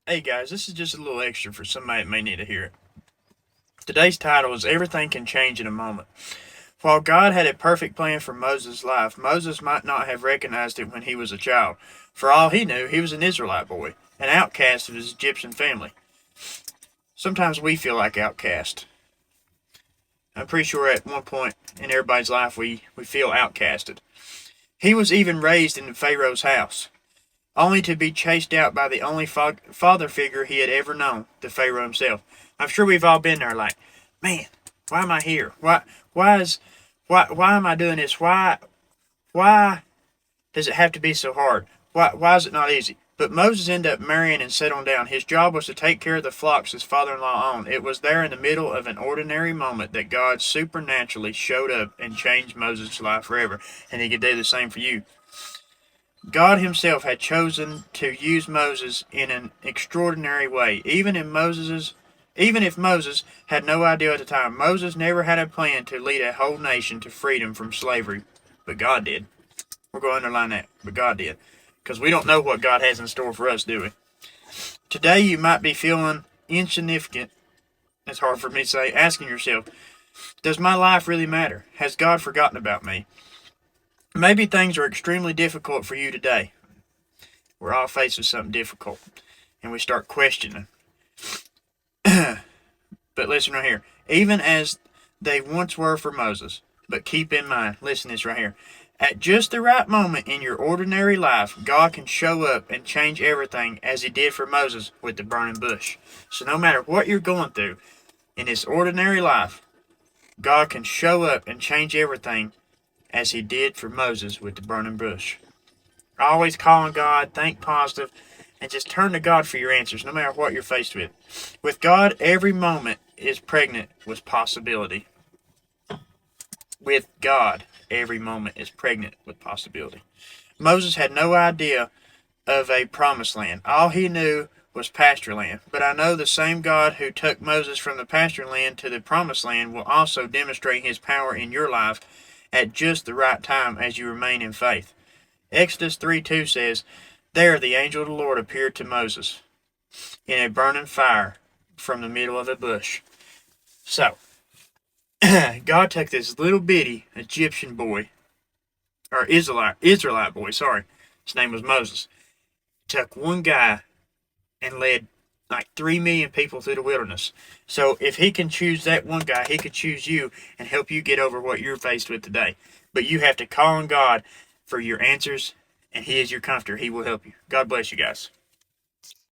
Hey guys, this is just a little extra for somebody that may need to hear it. Today's title is Everything Can Change in a Moment. While God had a perfect plan for Moses' life, Moses might not have recognized it when he was a child. For all he knew, he was an Israelite boy, an outcast of his Egyptian family. Sometimes we feel like outcast. I'm pretty sure at one point in everybody's life we feel outcasted. He was even raised in Pharaoh's house, only to be chased out by the only father figure he had ever known, the Pharaoh himself. I'm sure we've all been there like, man, why am I here? Why am I doing this? Why does it have to be so hard? Why is it not easy? But Moses ended up marrying and settling down. His job was to take care of the flocks his father-in-law owned. It was there in the middle of an ordinary moment that God supernaturally showed up and changed Moses' life forever. And he could do the same for you. God himself had chosen to use Moses in an extraordinary way. Even if Moses had no idea at the time, Moses never had a plan to lead a whole nation to freedom from slavery, but God did. We're going to underline that, but God did. Because we don't know what God has in store for us, do we? Today you might be feeling insignificant. It's hard for me to say, asking yourself, does my life really matter? Has God forgotten about me? Maybe things are extremely difficult for you today. We're all faced with something difficult, and we start questioning. But listen right here. Even as they once were for Moses, but keep in mind, listen to this right here. At just the right moment in your ordinary life, God can show up and change everything as he did for Moses with the burning bush. So no matter what you're going through in this ordinary life, God can show up and change everything as he did for Moses with the burning bush. Always call on God, think positive, and just turn to God for your answers, no matter what you're faced with. With God, every moment is pregnant with possibility. With God, every moment is pregnant with possibility. Moses had no idea of a promised land. All he knew was pasture land. But I know the same God who took Moses from the pasture land to the promised land will also demonstrate his power in your life at just the right time as you remain in faith. Exodus 3:2 says, There the angel of the Lord appeared to Moses in a burning fire from the middle of a bush. So, God took this little bitty Egyptian boy, or Israelite boy, sorry. His name was Moses. Took one guy and led like 3 million people through the wilderness. So if he can choose that one guy, he could choose you and help you get over what you're faced with today. But you have to call on God for your answers, and he is your comforter. He will help you. God bless you guys.